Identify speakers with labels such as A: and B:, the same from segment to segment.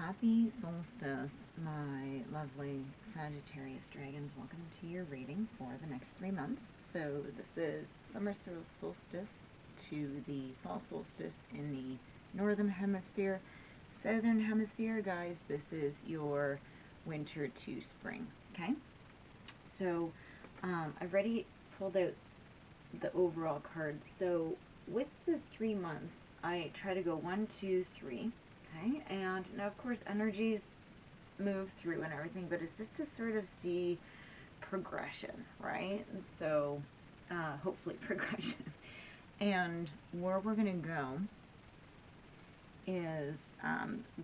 A: Happy solstice, my lovely Sagittarius dragons. Welcome to your reading for the next 3 months. So this is summer solstice to the fall solstice in the northern hemisphere. Southern hemisphere, guys, this is your winter to spring, okay? So I've already pulled out the overall cards. So with the 3 months, I try to go 1, 2, 3. Okay, and now of course energies move through and everything, but it's just to sort of see progression, right? And so hopefully progression. And where we're going to go is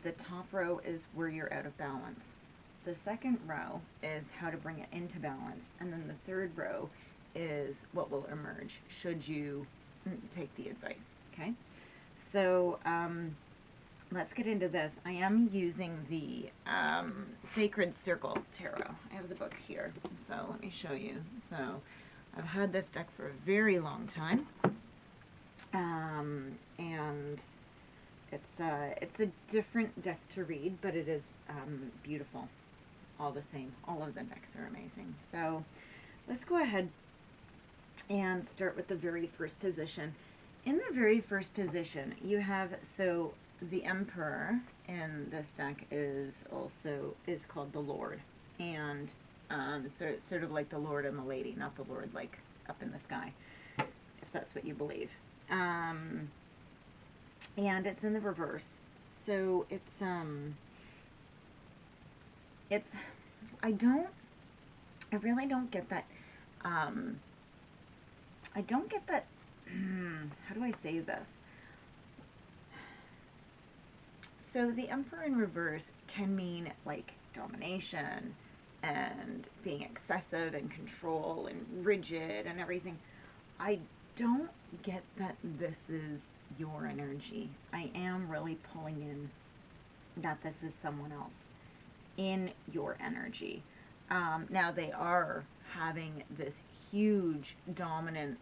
A: the top row is where you're out of balance. The second row is how to bring it into balance. And then the third row is what will emerge should you take the advice, okay? So let's get into this. I am using the Sacred Circle Tarot. I have the book here, so let me show you. So I've had this deck for a very long time, and it's a different deck to read, but it is beautiful all the same. All of the decks are amazing. So let's go ahead and start with the very first position. In the very first position, you have, so the Emperor in this deck is called the Lord, and sort of like the Lord and the Lady, not the Lord like up in the sky, if that's what you believe. And it's in the reverse, so it's I really don't get that. I don't get that. How do I say this? So the Emperor in reverse can mean like domination and being excessive and control and rigid and everything. I don't get that this is your energy. I am really pulling in that this is someone else in your energy. Now they are having this huge dominant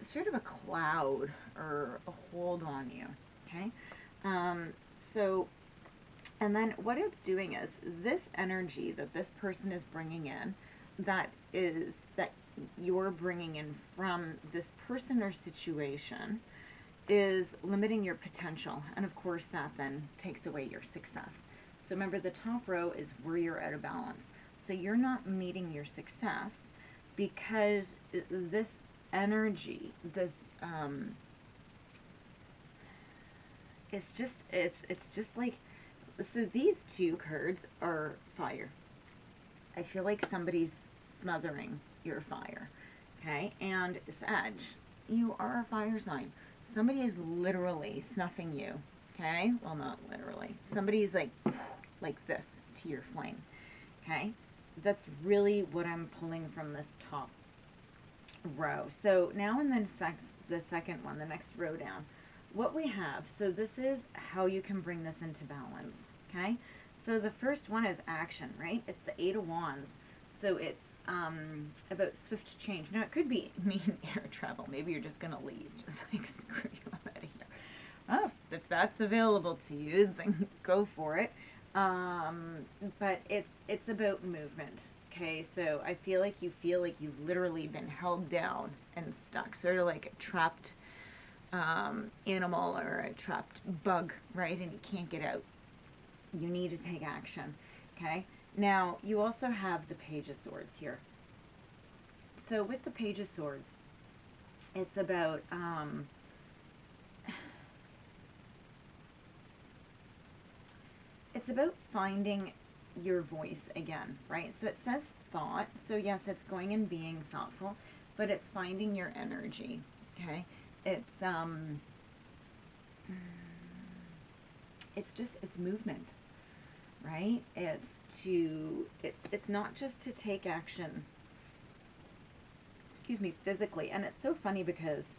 A: sort of a cloud or a hold on you, okay? So, and then what it's doing is this energy that this person is bringing in, that you're bringing in from this person or situation, is limiting your potential, and of course that then takes away your success. So remember, the top row is where you're out of balance. So you're not meeting your success because this energy, this it's just like, so these two cards are fire. I feel like somebody's smothering your fire, okay? And Sag, you are a fire sign. Somebody is literally snuffing you, okay? Well, not literally. Somebody's like this to your flame, okay? That's really what I'm pulling from this top row. So now in the second one, the next row down, what we have, so this is how you can bring this into balance, okay? So the first one is action, right? It's the 8 of Wands. So it's about swift change. Now, it could be mean air travel. Maybe you're just going to leave. Just like, screw you, I'm out of here. Well, if that's available to you, then go for it. But it's about movement, okay? So I feel like you've literally been held down and stuck, sort of like a trapped animal or a trapped bug, right? And you can't get out. You need to take action, okay? Now, you also have the Page of Swords here. So with the Page of Swords, it's about finding your voice again, right? So it says thought. So yes, it's going and being thoughtful, but it's finding your energy, okay? It's movement, right? It's not just to take action, excuse me, physically. And it's so funny because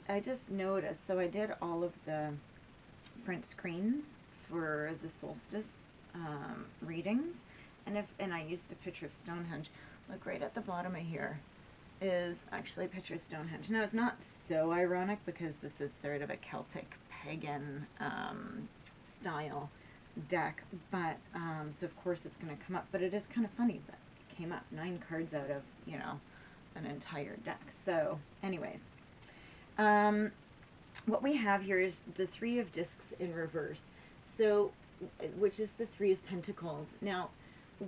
A: I just noticed, so I did all of the front screens for the solstice readings, And I used a picture of Stonehenge. Look, right at the bottom of here is actually a picture of Stonehenge. Now, it's not so ironic because this is sort of a Celtic pagan style deck, but so of course it's going to come up, but it is kind of funny that it came up 9 cards out of, you know, an entire deck. So anyways, what we have here is the 3 of discs in reverse, so which is the 3 of pentacles. Now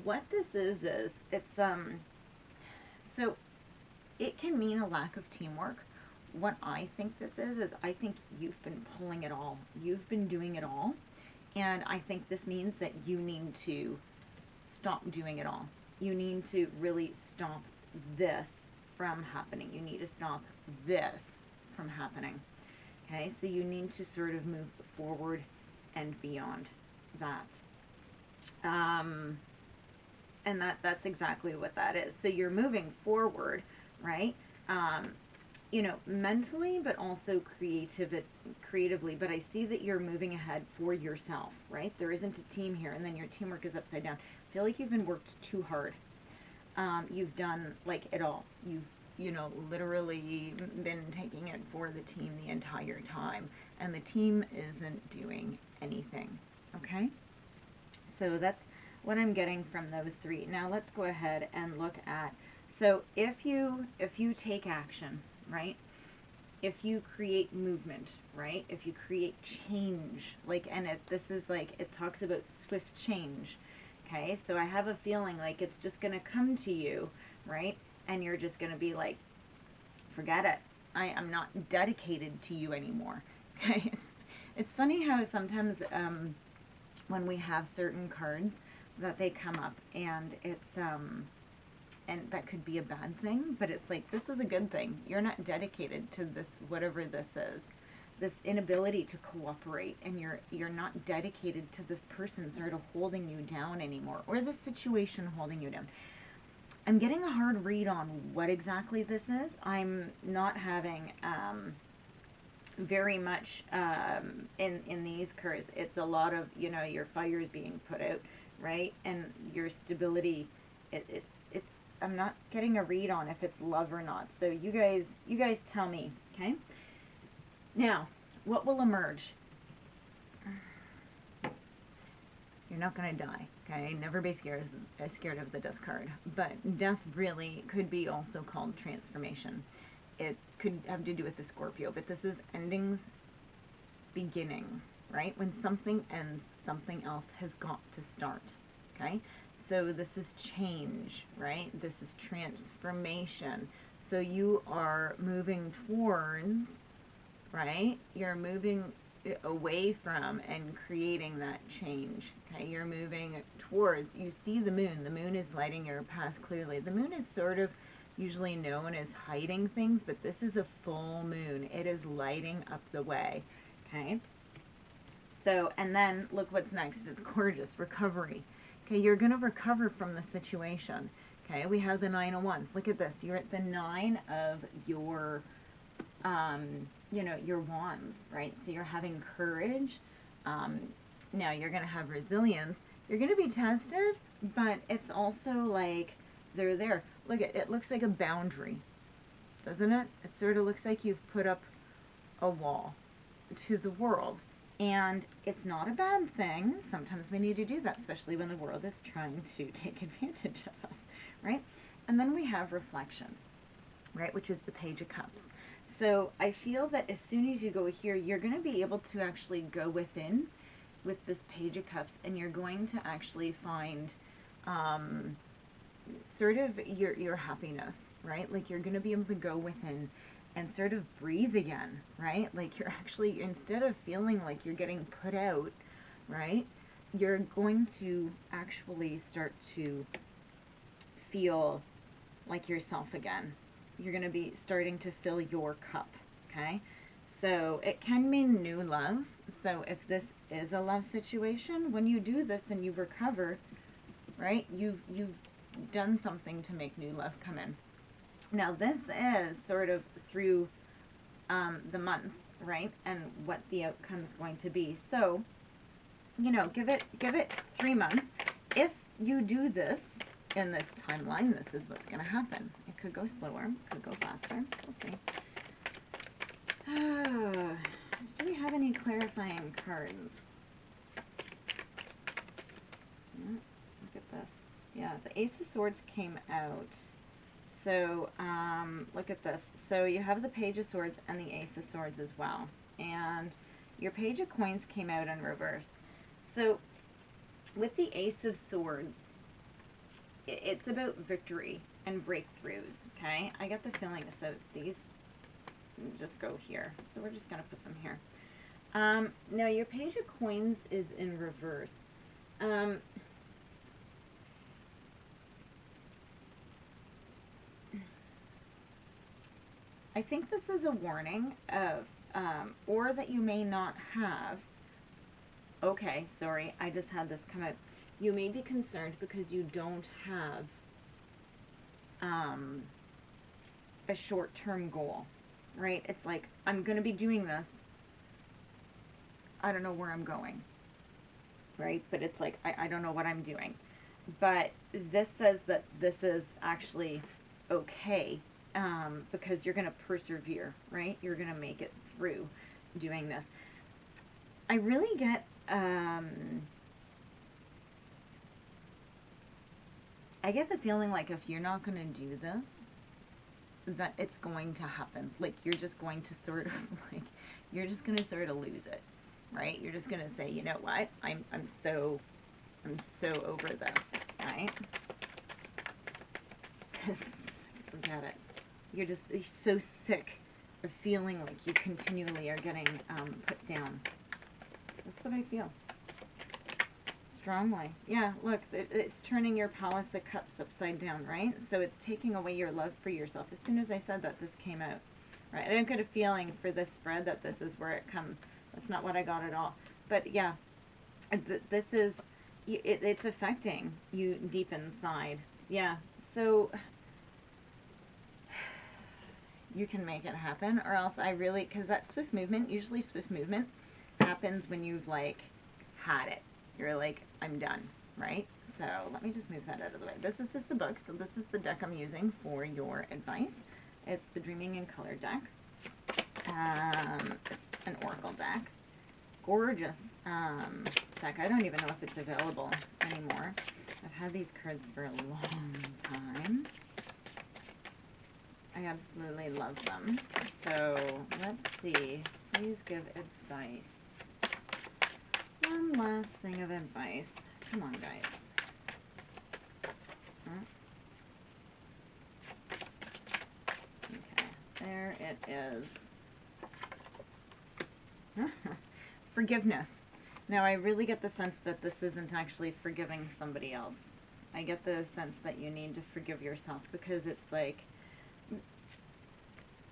A: what this is it's so it can mean a lack of teamwork. What I think this is I think you've been pulling it all. You've been doing it all. And I think this means that you need to stop doing it all. You need to really stop this from happening. You need to stop this from happening. Okay, so you need to sort of move forward and beyond that. And that's exactly what that is. So you're moving forward, right? You know, mentally, but also creatively. But I see that you're moving ahead for yourself, right? There isn't a team here, and then your teamwork is upside down. I feel like you've been worked too hard. You've done, like, it all. You've, you know, literally been taking it for the team the entire time, and the team isn't doing anything, okay? So that's what I'm getting from those 3. Now let's go ahead and look at, so if you take action, right? If you create movement, right? If you create change, like, and this is like, it talks about swift change, okay? So I have a feeling like it's just going to come to you, right? And you're just going to be like, forget it. I am not dedicated to you anymore, okay? It's funny how sometimes when we have certain cards that they come up and it's and that could be a bad thing, but it's like, this is a good thing. You're not dedicated to this, whatever this is, this inability to cooperate, and you're not dedicated to this person sort of holding you down anymore, or this situation holding you down. I'm getting a hard read on what exactly this is. I'm not having very much in these cards. It's a lot of, you know, your fire is being put out, right? And your stability, it's I'm not getting a read on if it's love or not. So you guys tell me, okay? Now, what will emerge? You're not going to die, okay? Never be scared of the death card. But death really could be also called transformation. It could have to do with the Scorpio, but this is endings, beginnings, right? When something ends, something else has got to start, okay? So this is change, right? This is transformation. So you are moving towards, right? You're moving away from and creating that change, okay? You're moving towards, you see the moon. The moon is lighting your path clearly. The moon is sort of usually known as hiding things, but this is a full moon. It is lighting up the way, okay? So, and then look what's next. It's gorgeous. Recovery. Okay, you're going to recover from the situation. Okay, we have the 9 of Wands. Look at this. You're at the 9 of your, you know, your wands, right? So you're having courage. Now you're going to have resilience. You're going to be tested, but it's also like they're there. Look at it. Looks like a boundary, doesn't it? It sort of looks like you've put up a wall to the world. And it's not a bad thing. Sometimes we need to do that, especially when the world is trying to take advantage of us, right? And then we have reflection, right, which is the Page of Cups. So I feel that as soon as you go here, you're going to be able to actually go within with this Page of Cups, and you're going to actually find sort of your happiness, right? Like you're going to be able to go within and sort of breathe again, right? Like you're actually, instead of feeling like you're getting put out, right, you're going to actually start to feel like yourself again. You're going to be starting to fill your cup, okay? So it can mean new love. So if this is a love situation, when you do this and you recover, right, you've done something to make new love come in. Now this is sort of through the months, right, and what the outcome is going to be. So, you know, give it 3 months. If you do this in this timeline, this is what's going to happen. It could go slower, could go faster. We'll see. Do we have any clarifying cards? Look at this. Yeah, the Ace of Swords came out. So, look at this. So you have the Page of Swords and the Ace of Swords as well. And your Page of Coins came out in reverse. So, with the Ace of Swords, it's about victory and breakthroughs, okay? I get the feeling, so these just go here. So we're just going to put them here. Now, your Page of Coins is in reverse. I think this is a warning of, or that you may not have. Okay, sorry, I just had this come out. You may be concerned because you don't have a short-term goal, right? It's like, I'm going to be doing this. I don't know where I'm going, right? But it's like, I don't know what I'm doing. But this says that this is actually okay, because you're going to persevere, right? You're going to make it through doing this. I really get, I get the feeling like if you're not going to do this, that it's going to happen. Like, you're just going to sort of, like, you're just going to sort of lose it, right? You're just going to say, you know what? I'm so over this, right? Forget it. You're so sick of feeling like you continually are getting put down. That's what I feel. Strongly. Yeah, look, it's turning your Palace of Cups upside down, right? So it's taking away your love for yourself. As soon as I said that, this came out, right? I didn't get a feeling for this spread that this is where it comes. That's not what I got at all. But yeah, this is, it's affecting you deep inside. Yeah, so you can make it happen, or else I really, because that swift movement, usually swift movement happens when you've, like, had it. You're like, I'm done, right? So let me just move that out of the way. This is just the book, so this is the deck I'm using for your advice. It's the Dreaming in Color deck. It's an oracle deck. Gorgeous deck. I don't even know if it's available anymore. I've had these cards for a long time. I absolutely love them. So let's see. Please give advice. One last thing of advice. Come on, guys. Okay, there it is. Forgiveness. Now, I really get the sense that this isn't actually forgiving somebody else. I get the sense that you need to forgive yourself, because it's like,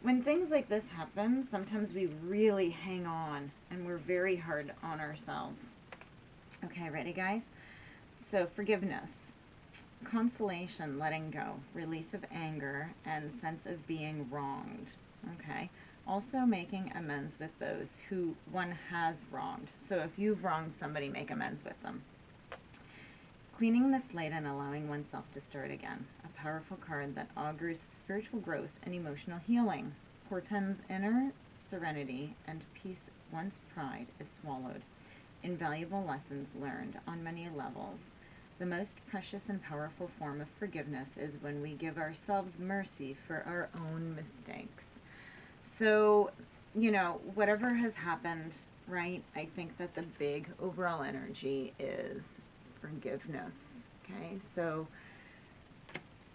A: when things like this happen, sometimes we really hang on and we're very hard on ourselves. Okay, ready, guys? So, forgiveness, consolation, letting go, release of anger, and sense of being wronged. Okay, also making amends with those who one has wronged. So, if you've wronged somebody, make amends with them. Cleaning the slate and allowing oneself to start again. A powerful card that augurs spiritual growth and emotional healing. Portends inner serenity and peace once pride is swallowed. Invaluable lessons learned on many levels. The most precious and powerful form of forgiveness is when we give ourselves mercy for our own mistakes. So, you know, whatever has happened, right, I think that the big overall energy is forgiveness. Okay, so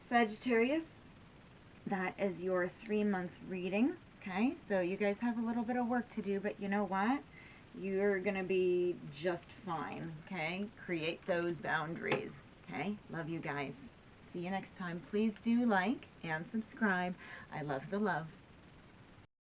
A: Sagittarius, that is your 3-month reading. Okay, so you guys have a little bit of work to do, but you know what? You're gonna be just fine. Okay, create those boundaries. Okay, love you guys. See you next time. Please do like and subscribe. I love the love.